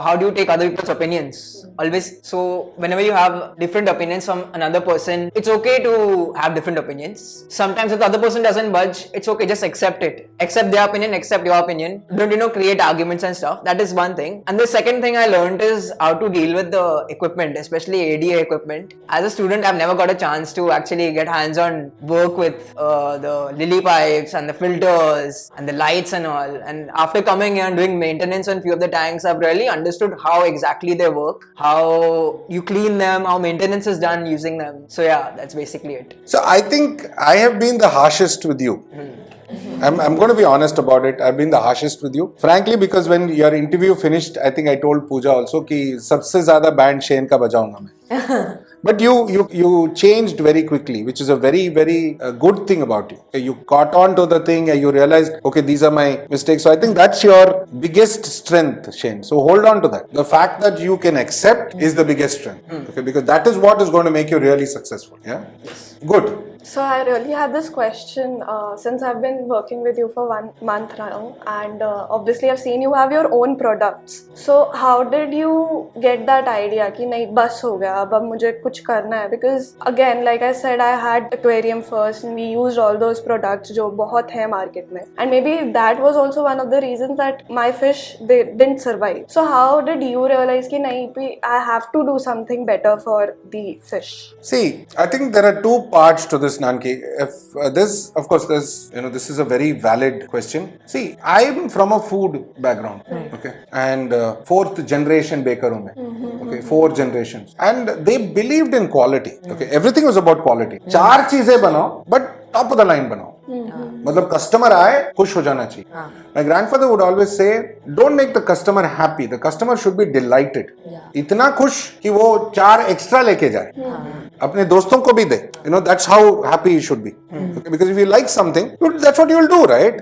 how do you take other people's opinions? Always. So whenever you have different opinions from another person, it's okay to have different opinions. Sometimes if the other person doesn't budge, it's okay. Just accept it. Accept their opinion. Accept your opinion. Don't create arguments and stuff. That is one thing. And the second thing I learned is how to deal with the equipment, especially ADA equipment. As a student, I've never got a chance to actually get hands-on work with the lily pipes and the filters and the lights and all. And after coming here and doing maintenance on few of the tanks, I've really understood how exactly they work, how you clean them, how maintenance is done using them. So yeah, that's basically it. So I think I have been the harshest with you. I'm going to be honest about it. I've been the harshest with you. Frankly, because when your interview finished, I think I told Pooja also कि सबसे ज़्यादा band Shane का बजाऊंगा मैं. But you changed very quickly, which is a very good thing about you. You caught on to the thing and you realized, okay, these are my mistakes. So I think that's your biggest strength, Shane. So hold on to that. The fact that you can accept is the biggest strength. Okay, because that is what is going to make you really successful. Yeah. Good. So I really had this question since I've been working with you for 1 month now, and obviously I've seen you have your own products. So how did you get that idea कि नहीं बस हो गया अब मुझे कुछ करना है? Because again, like I said, I had aquarium first and we used all those products जो बहुत है market में, and maybe that was also one of the reasons that my fish they didn't survive. So how did you realize कि नहीं I have to do something better for the fish? See, I think there are two parts to this this Nanki. If this, of course, this is a very valid question. See, I'm from a food background, okay, and fourth generation baker hu main. Okay, 4 generations, and they believed in quality. Okay, everything was about quality. 4 चीजें बनाओ, but top of the line बनाओ. मतलब customer आए खुश हो जाना चाहिए. My grandfather would always say, don't make the customer happy. The customer should be delighted. इतना खुश कि वो 4 एक्स्ट्रा लेके जाए. अपने दोस्तों को भी दे. That's how happy you should be. Okay, because if you like something, that's what you will do, right?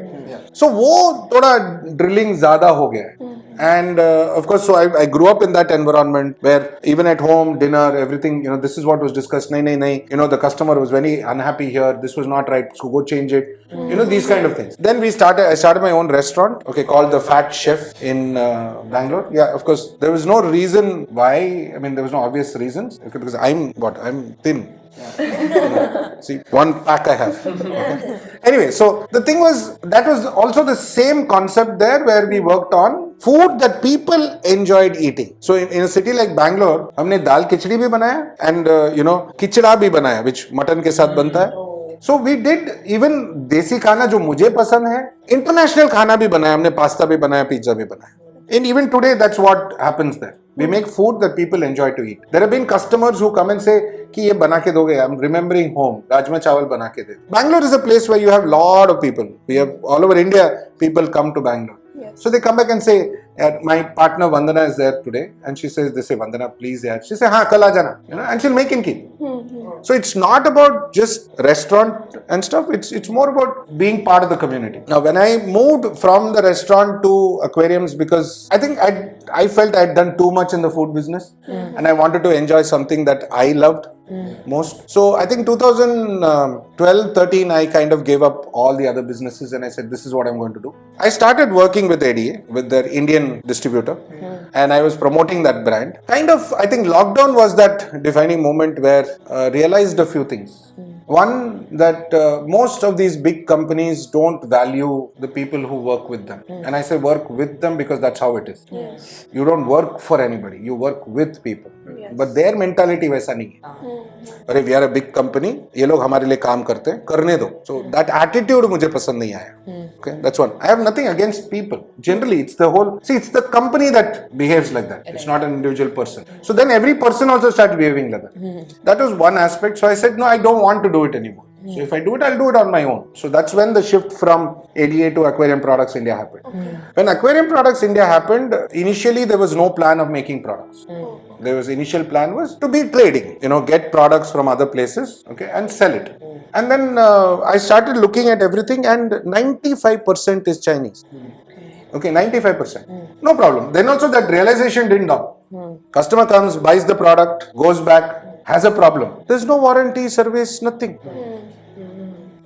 So वो थोड़ा ड्रिलिंग ज्यादा हो गया है. And of course, so I grew up in that environment where even at home, dinner, everything, this is what was discussed. Nahi, the customer was very unhappy here. This was not right. So go change it. These kind of things. Then I started my own restaurant, okay, called The Fat Chef in Bangalore. Yeah, of course, there was no reason why. I mean, there was no obvious reasons. Okay, because I'm thin. See, 1 pack I have. Okay. Anyway, so the thing was, that was also the same concept there where we worked on food that people enjoyed eating. So in a city like Bangalore, हमने दाल खिचड़ी भी बनाया and खिचड़ा भी बनाया, which mutton के साथ बनता है. So we did even देसी खाना जो मुझे पसंद है, international खाना भी बनाया, हमने पास्ता भी बनाया, पिज्जा भी बनाया. And even today, that's what happens there. We make food that people enjoy to eat. There have been customers who come and say कि ये बना के दोगे. I'm remembering home. राजमा चावल बना के दे. Bangalore is a place where you have lot of people. We have all over India, people come to Bangalore. Yes. So they come back and say, my partner Vandana is there today, and she says, they say, Vandana, please, yaar. She says, हाँ, कल आ जाना, and she'll make and keep. So it's not about just restaurant and stuff. It's more about being part of the community. Now, when I moved from the restaurant to aquariums, because I think I felt I had done too much in the food business, and I wanted to enjoy something that I loved most. So I think 2012-13, I kind of gave up all the other businesses and I said, this is what I'm going to do. I started working with ADA, with their Indian distributor, and I was promoting that brand. Kind of, I think lockdown was that defining moment where I realized a few things. One, that most of these big companies don't value the people who work with them. And I say work with them because that's how it is. Yes. You don't work for anybody, you work with people. Yes. But their mentality वैसा नहीं है. अरे we are a big company, ये लोग हमारे लिए काम करते हैं, करने दो. So that attitude मुझे पसंद नहीं आया. Okay, that's one. I have nothing against people. Generally, it's the company that behaves like that. It's not an individual person. So then every person also starts behaving like that. That was one aspect. So I said, no, I don't want to do it anymore. So if I do it, I'll do it on my own. So that's when the shift from ADA to Aquarium Products India happened. When Aquarium Products India happened, initially there was no plan of making products. There was initial plan was to be trading, get products from other places, okay, and sell it. And then I started looking at everything, and 95% is Chinese. Okay, 95%. No problem. Then also that realization didn't dawn. Customer comes, buys the product, goes back, has a problem. There's no warranty, service, nothing.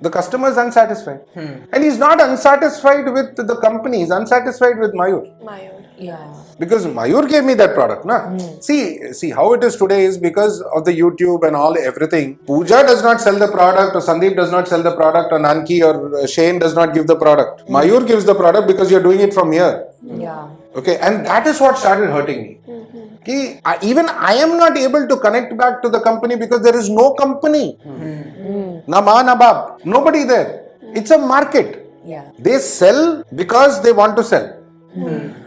The customer is unsatisfied. And he's not unsatisfied with the company, he's unsatisfied with Mayur. Yeah. Because Mayur gave me that product, na? See how it is today is because of the YouTube and everything. Pooja does not sell the product, or Sandeep does not sell the product, or Nanki or Shane does not give the product. Mayur gives the product because you're doing it from here. Yeah. Okay, and that is what started hurting me. Even I am not able to connect back to the company because there is no company. Na ma na baap. Nobody there. It's a market. Yeah. They sell because they want to sell.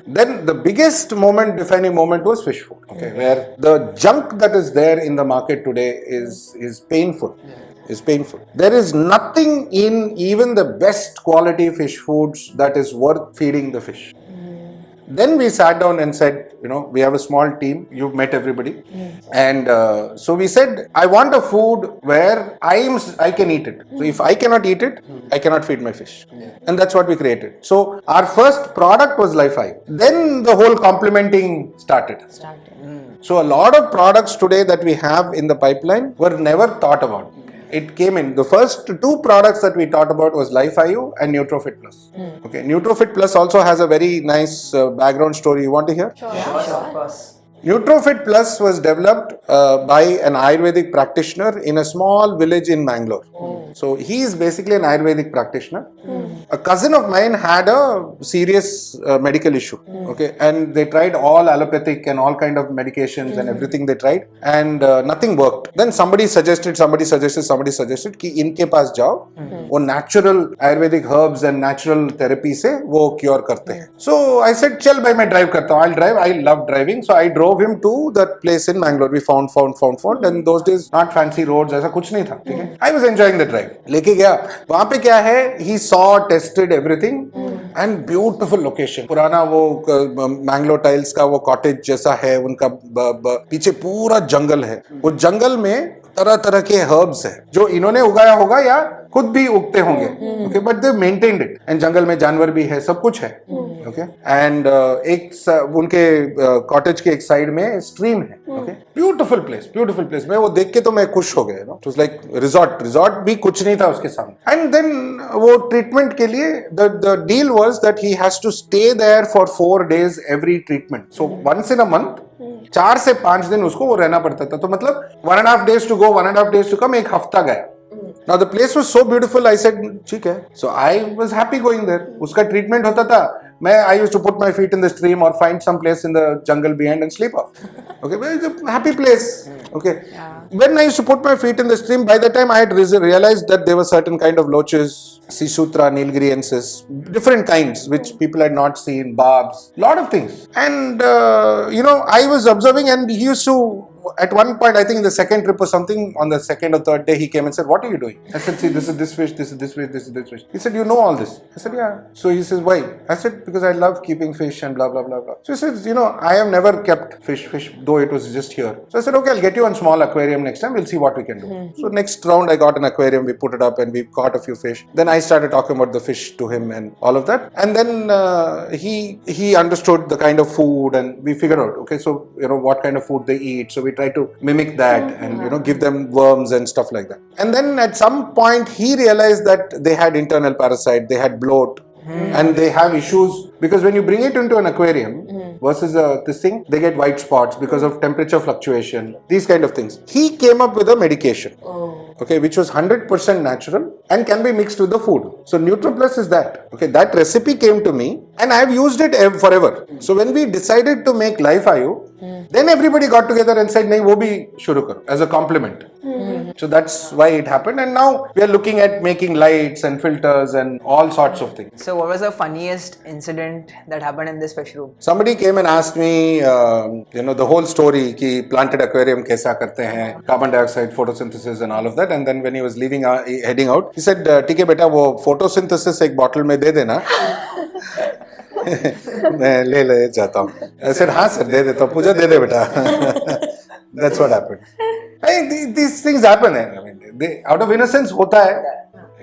Then the biggest defining moment was fish food. Okay, where the junk that is there in the market today is painful. Is painful. There is nothing in even the best quality fish foods that is worth feeding the fish. Then we sat down and said, we have a small team, you've met everybody. And so we said, I want a food where I can eat it. So if I cannot eat it, I cannot feed my fish. And that's what we created. So our first product was Life IU. Then the whole complementing started. So a lot of products today that we have in the pipeline were never thought about. It came in. The first 2 products that we talked about was Life IU and NutroFit Plus. Okay, NutroFit Plus also has a very nice background story. You want to hear? Sure, of course. Nutrofit Plus was developed by an Ayurvedic practitioner in a small village in Mangalore. So he is basically an Ayurvedic practitioner. A cousin of mine had a serious medical issue. Okay, and they tried all allopathic and all kind of medications and everything they tried, and nothing worked. Then somebody suggested कि इनके पास जाओ, वो natural Ayurvedic herbs and natural therapy से वो cure करते हैं. So I said, चल भाई मैं drive करता हूँ. I'll drive. I love driving. So I drove him to that place in Mangalore. We found. And those days not fancy roads, ऐसा कुछ नहीं था. ठीक है. I was enjoying the drive. लेके गया. वहाँ पे क्या है? He saw, tested everything. And beautiful location. पुराना वो मैंगलोर टाइल्स का वो कॉटेज जैसा है. उनका पीछे पूरा जंगल है. वो जंगल में तरह तरह के हर्ब्स है जो इन्होंने उगाया होगा या खुद भी उगते होंगे. Okay, but they maintained it. And जंगल में जानवर भी है, सब कुछ है. ओके, एंड एक उनके कॉटेज के एक साइड में स्ट्रीम है. Okay, beautiful place. मैं वो देख के तो मैं खुश हो गया. इट वाज लाइक रिजॉर्ट भी कुछ नहीं था उसके सामने. एंड देन वो ट्रीटमेंट के लिए the deal was that he has to stay there for 4 days every treatment. So once in a month 4 से 5 दिन उसको वो रहना पड़ता था. तो मतलब 1.5 days to go, 1.5 days to come, एक हफ्ता गया. Now the place was so beautiful. I said, ठीक है. So I was happy going there. उसका ट्रीटमेंट होता था. I used to put my feet in the stream or find some place in the jungle behind and sleep off. Okay, but it's a happy place. Okay. Yeah. When I used to put my feet in the stream, by the time I had realized that there were certain kind of loaches, Sisutra, Nilgiriensis, different kinds which people had not seen, barbs, lot of things. And I was observing, and he used to. At one point, I think in the second trip or something, on the second or third day, he came and said, "What are you doing?" I said, "See, this is this fish, this is this fish, this is this fish." He said, "You know all this?" I said, "Yeah." So he says, "Why?" I said, "Because I love keeping fish and blah blah blah blah." So he says, "I have never kept fish, though it was just here." So I said, "Okay, I'll get you a small aquarium next time. We'll see what we can do." So next round, I got an aquarium. We put it up and we caught a few fish. Then I started talking about the fish to him and all of that. And then he understood the kind of food, and we figured out, okay, so what kind of food they eat. So we try to mimic that and give them worms and stuff like that. And then at some point he realized that they had internal parasite, they had bloat, and they have issues because when you bring it into an aquarium versus this thing, they get white spots because of temperature fluctuation, these kind of things. He came up with a medication, okay, which was 100% natural and can be mixed with the food. So NutroPlus is that. Okay, that recipe came to me and I have used it forever. So when we decided to make Life Ayu, then everybody got together and said, "नहीं, वो भी शुरू करो," as a compliment. So that's why it happened, and now we are looking at making lights and filters and all sorts of things. So what was the funniest incident that happened in this fish room? Somebody came and asked me, the whole story कि planted aquarium कैसा करते हैं, carbon dioxide, photosynthesis and all of that. And then when he was heading out, he said, "ठीक है बेटा, वो photosynthesis एक bottle में दे देना." मैं ले जाता हूँ. I said, "हाँ सर, दे देता हूँ. पूजा दे दे बेटा." That's what happened. These things happen. I mean, out of innocence होता है.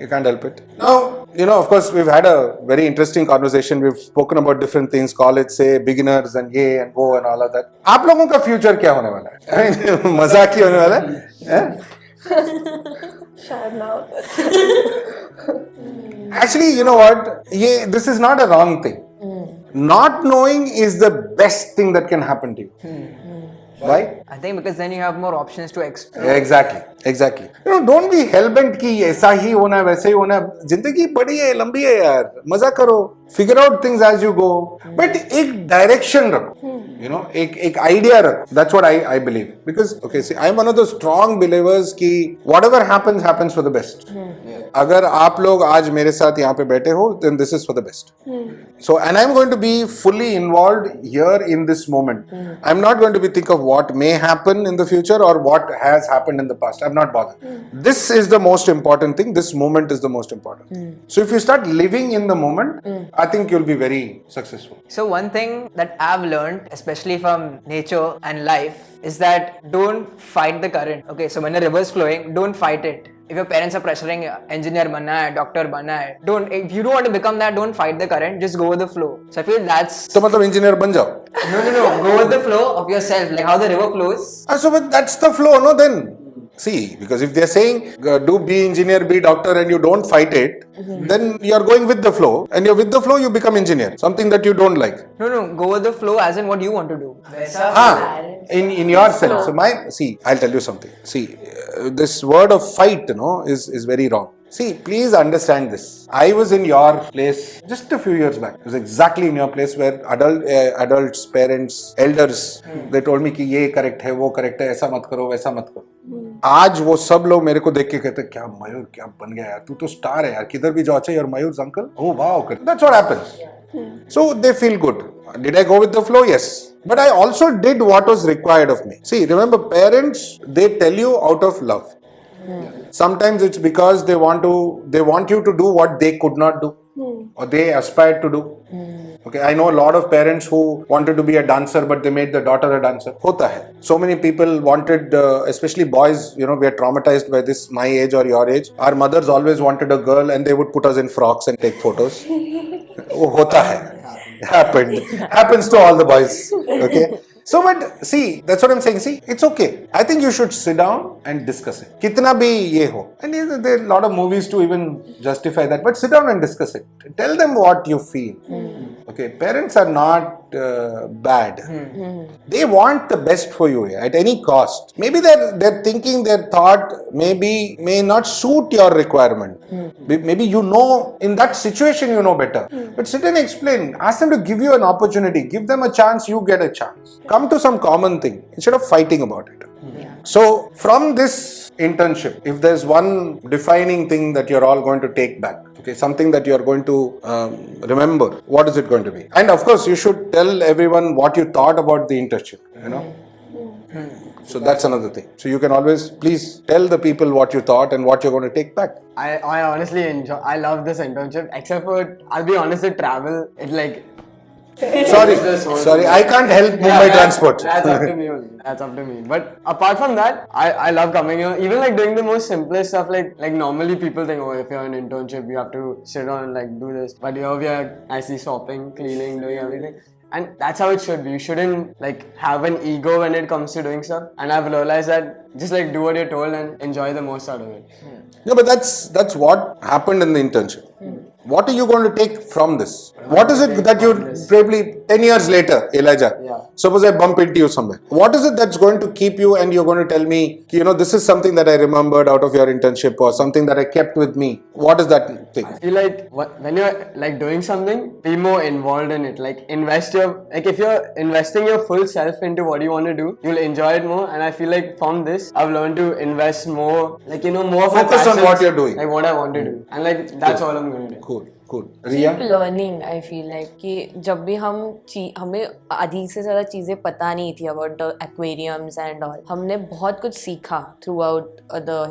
You can't help it. Now, of course, we've had a very interesting conversation. We've spoken about different things, college से, beginners and ये and वो and all of that. आप लोगों का future क्या होने वाला है? I mean, मजाक ही होने वाला है? शायद ना. Actually, you know what? This is not a wrong thing. Not knowing is the best thing that can happen to you. Why? I think because then you have more options to explore. Exactly. Don't be hell-bent कि ऐसा ही होना है, वैसे ही होना है. जिंदगी बड़ी है, लंबी है यार. मजा करो. Figure out things as you go. But एक direction रखो. एक idea रखो. That's what I believe. Because, okay, see, I'm one of those strong believers कि whatever happens for the best. अगर आप लोग आज मेरे साथ यहाँ पे बैठे हो, then this is for the best. So, and I'm going to be fully involved here in this moment. I'm not going to be think of what may happen in the future or what has happened in the past. I'm not bothered. This is the most important thing. This moment is the most important. So, if you start living in the moment, I think you'll be very successful. So one thing that I've learned, especially from nature and life, is that don't fight the current. Okay, so when the river is flowing, don't fight it. If your parents are pressuring engineer banna hai, doctor banna hai, if you don't want to become that, don't fight the current, just go with the flow. So I feel that's... So मतलब engineer बन जाओ. No. Go with the flow of yourself, like how the river flows. So but that's the flow, no then. See, because if they're saying do be engineer, be doctor, and you don't fight it, then you're going with the flow, and you're with the flow, you become engineer. Something that you don't like. No, go with the flow as in what you want to do. In your sense. So I'll tell you something. See, this word of fight, is very wrong. See, please understand this. I was in your place just a few years back. I was exactly in your place where adults, parents, elders, they told me कि ये correct है, वो correct है, ऐसा मत करो, वैसा मत करो. आज वो सब लोग मेरे को देख के कहते क्या मयूर क्या बन गया यार, तू तो स्टार है यार, किधर भी जाओ चाहिए, और मयूर uncle, oh wow, that's what happens. So they feel good. Did I go with the flow? Yes. But I also did what was required of me. See, remember, parents, they tell you out of love. Sometimes it's because they want you to do what they could not do, or they aspired to do. Okay, I know a lot of parents who wanted to be a dancer, but they made the daughter a dancer. Hota hai. So many people wanted, especially boys, we are traumatized by this, my age or your age. Our mothers always wanted a girl, and they would put us in frocks and take photos. Oh, hota hai. Happens to all the boys. Okay. So, but see, that's what I'm saying. See, it's okay. I think you should sit down and discuss it. Kitna bhi ye ho. And there are a lot of movies to even justify that. But sit down and discuss it. Tell them what you feel. Okay, parents are not bad. They want the best for you at any cost. Maybe they're thinking their thought may not suit your requirement. Maybe in that situation you know better. But sit and explain. Ask them to give you an opportunity. Give them a chance, you get a chance. Come to some common thing instead of fighting about it. So from this internship, if there's one defining thing that you're all going to take back, okay, something that you're going to remember, what is it going to be? And of course, you should tell everyone what you thought about the internship, So that's another thing. So you can always please tell the people what you thought and what you're going to take back. I honestly I love this internship, except for, I'll be honest, the travel, it's like, Sorry, I can't help Mumbai Transport. That's up to me only. That's up to me. But apart from that, I love coming here. Even like doing the most simplest stuff, like normally people think, oh, if you're in an internship, you have to sit down and like do this. But here we are nicely shopping, cleaning, doing everything. And that's how it should be. You shouldn't like have an ego when it comes to doing stuff. And I've realized that just like do what you're told and enjoy the most out of it. No, but that's what happened in the internship. What are you going to take from this? What is it that you probably 10 years later, Elijah, suppose I bump into you somewhere. What is it that's going to keep you and you're going to tell me, this is something that I remembered out of your internship or something that I kept with me. What is that thing? I feel like when you're like doing something, be more involved in it. Like if you're investing your full self into what you want to do, you'll enjoy it more. And I feel like from this, I've learned to invest more, more of my Focus on passions, what you're doing. like what I want to do. And like that's all I'm going to do. Cool. Riya? Keep learning, I feel like कि जब भी हमें आधी से ज़्यादा चीज़ें पता नहीं थी about the aquariums and all, हमने बहुत कुछ सीखा throughout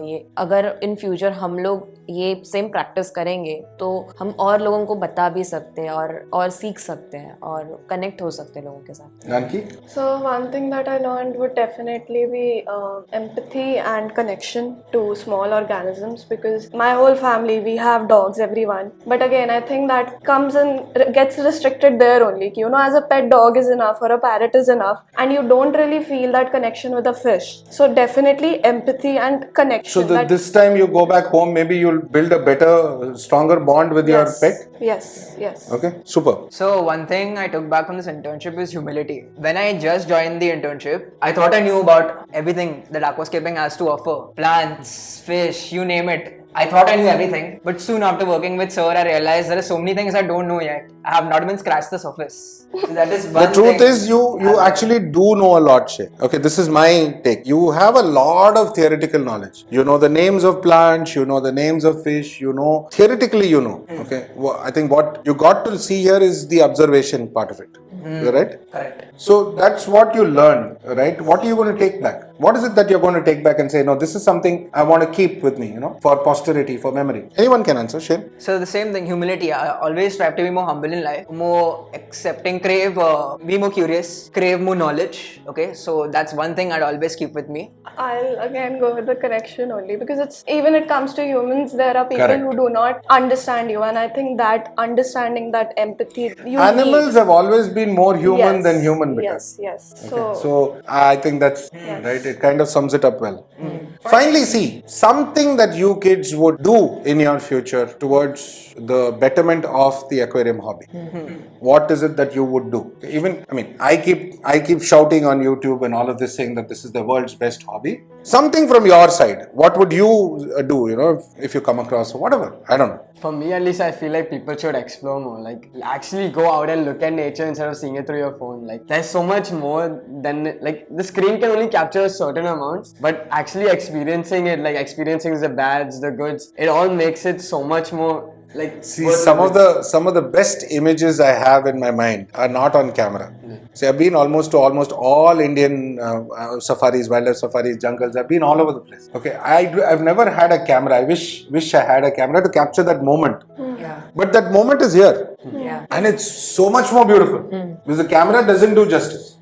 ये. अगर in future हम लोग ये same practice करेंगे तो हम और लोगों को बता भी सकते हैं और सीख सकते हैं और connect हो सकते हैं लोगों के साथ. Nanki? So one thing that I learned would definitely be empathy and connection to small organisms, because my whole family, we have dogs, everyone. But again, I think that comes and gets restricted there only. As a pet dog is enough or a parrot is enough, and you don't really feel that connection with a fish. So definitely empathy and connection. So this time you go back home, maybe you'll build a better, stronger bond with your pet? Yes. Okay, super. So one thing I took back from this internship is humility. When I just joined the internship, I thought I knew about everything that aquascaping has to offer. Plants, fish, you name it. I thought I knew everything, but soon after working with Sir, I realized there are so many things I don't know yet. I have not even scratched the surface. So that is one The truth thing. is you actually do know a lot, Shay. Okay, this is my take. You have a lot of theoretical knowledge. You know the names of plants, you know the names of fish, theoretically you know. Okay, well, I think what you got to see here is the observation part of it. Right? Correct. So that's what you learn, right? What are you going to take back? What is it that you're going to take back and say, no, this is something I want to keep with me, for posterity, for memory? Anyone can answer, Shane. So the same thing, humility. I always strive to be more humble in life, more accepting, be more curious, crave more knowledge. Okay, so that's one thing I'd always keep with me. I'll again go with the connection only, because it comes to humans, there are people Correct. who do not understand you, and I think that understanding, that empathy, Animals have always been more human than human. Yes. So I think that's right. It kind of sums it up well. Finally, see something that you kids would do in your future towards the betterment of the aquarium hobby. What is it that you would do? Even, I mean, I keep shouting on YouTube and all of this, saying that this is the world's best hobby. Something from your side. What would you do? You know, if you come across whatever. I don't know. For me, at least, I feel like people should explore more. Like, actually go out and look at nature instead of seeing it through your phone. Like, there's so much more than, like, the screen can only capture a certain amount, but actually experiencing it, like, experiencing the bads, the goods, it all makes it so much more, like, See, some of the best images I have in my mind are not on camera. See, I've been almost all Indian safaris, wildlife safaris, jungles. I've been all over the place. Okay, I've never had a camera. I wish I had a camera to capture that moment. Yeah. But that moment is here, Yeah. and it's so much more beautiful because the camera doesn't do justice.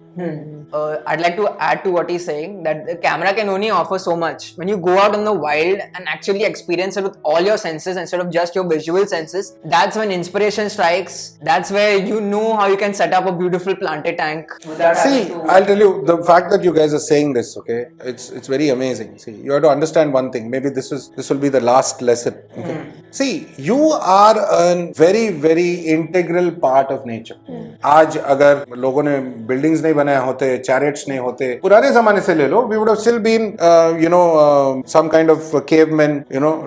I'd like to add to what he's saying that the camera can only offer so much. When you go out in the wild and actually experience it with all your senses instead of just your visual senses, that's when inspiration strikes. That's where you know how you can set up a beautiful planted tank. without See, having to- I'll tell you, the fact that you guys are saying this, okay, it's very amazing. See, you have to understand one thing. Maybe this will be the last lesson. Okay? See, you are a very, very integral part of nature. आज अगर लोगों ने buildings नहीं बनाए होते, chariots नहीं होते, पुराने ज़माने से ले लो, we would have still been, some kind of cavemen,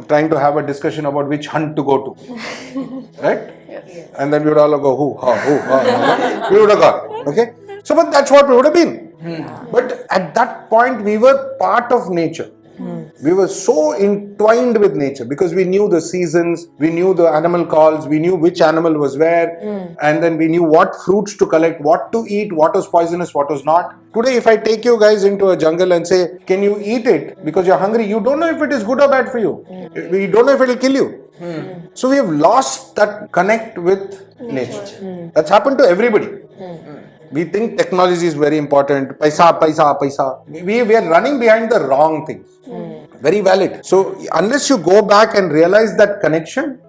trying to have a discussion about which hunt to go to, right? And then we would all go, who, how. We would have gone, okay? So, but that's what we would have been. But at that point, we were part of nature. We were so entwined with nature because we knew the seasons, we knew the animal calls, we knew which animal was where, and then we knew what fruits to collect, what to eat, what was poisonous, what was not. Today, if I take you guys into a jungle and say, can you eat it because you're hungry, you don't know if it is good or bad for you. You don't know if it will kill you. So we have lost that connect with nature. That's happened to everybody. We think technology is very important. Paisa. We are running behind the wrong things. Very valid. So unless you go back and realize that connection,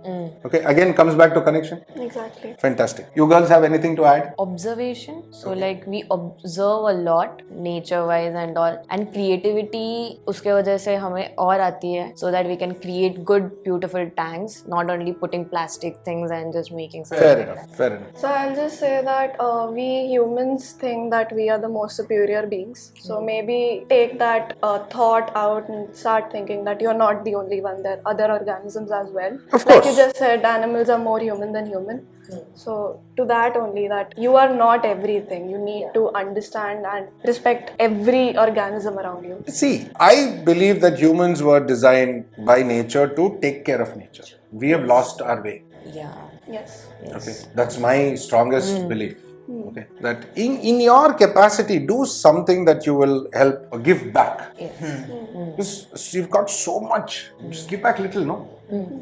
okay, again comes back to connection. Exactly. Fantastic. You girls have anything to add? Observation. So like we observe a lot nature wise and all, and creativity उसके वजह से हमें और आती है, so that we can create good beautiful tanks, not only putting plastic things and just making something. Fair enough. So I'll just say that we humans think that we are the most superior beings. So maybe take that thought out and start thinking that you're not the only one. There are other organisms as well. Of Like course. you just said, animals are more human than human. So to that only, that you are not everything. You need to understand and respect every organism around you. See, I believe that humans were designed by nature to take care of nature. We have lost our way. Yeah. Yes. Okay, that's my strongest belief. Okay, that in your capacity, do something that you will help or give back. Because you've got so much. Just give back little, no?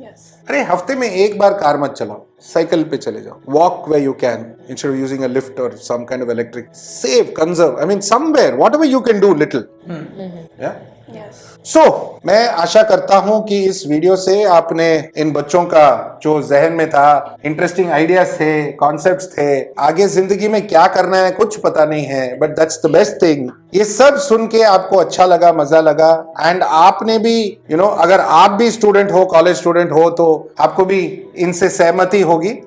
Yes. अरे हफ्ते में एक बार car मत चलाओ, cycle पे चले जाओ. Walk where you can instead of using a lift or some kind of electric. Save, conserve. I mean, somewhere, whatever you can do, little. Yeah. Yes. So, मैं आशा करता हूं कि इस वीडियो से आपने इन बच्चों का जो जहन में था, इंटरेस्टिंग आइडियाज थे, कॉन्सेप्ट्स थे, आगे जिंदगी में क्या करना है कुछ पता नहीं है, but that's the best thing. ये सब सुन के आपको अच्छा लगा, मजा लगा, एंड आपने भी अगर आप भी स्टूडेंट हो, कॉलेज स्टूडेंट हो, तो आपको भी इनसे सहमति होगी.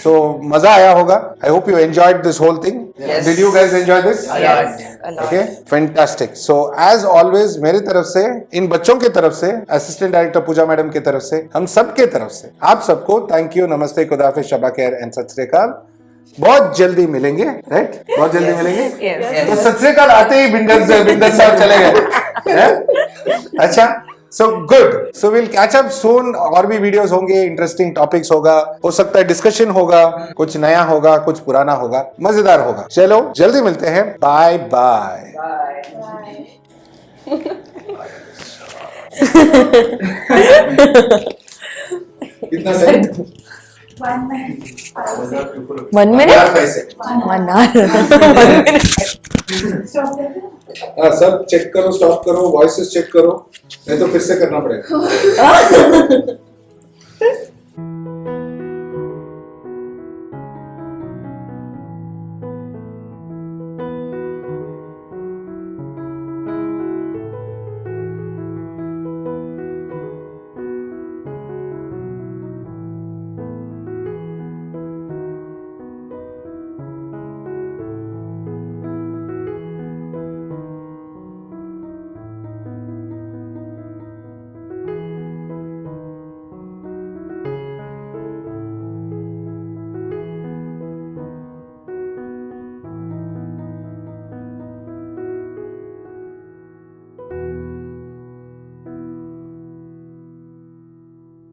So मजा आया होगा. I hope you enjoyed this whole thing. Yes. Did you guys enjoy this? Yes, a lot. Okay, fantastic. So as always, मेरी तरफ से, इन बच्चों की तरफ से, असिस्टेंट डायरेक्टर पूजा मैडम की तरफ से, हम सब के तरफ से, आप सबको थैंक यू, नमस्ते, खुदाफिज, शबा खैर एंड सत श्री अकाल. बहुत जल्दी मिलेंगे, राइट? बहुत जल्दी मिलेंगे. Yes. तो सत श्री अकाल आते ही बिंदर साहब चले गए. अच्छा. So good. So we'll catch up soon. और भी वीडियोस होंगे, इंटरेस्टिंग टॉपिक्स होगा, हो सकता है डिस्कशन होगा, कुछ नया होगा, कुछ पुराना होगा, मजेदार होगा. चलो जल्दी मिलते हैं. Bye bye. कितना सेकंड? 1 minute? 1 hour. 1 minute. सब चेक करो, स्टॉप करो, वॉइसेस चेक करो, नहीं तो फिर से करना पड़ेगा.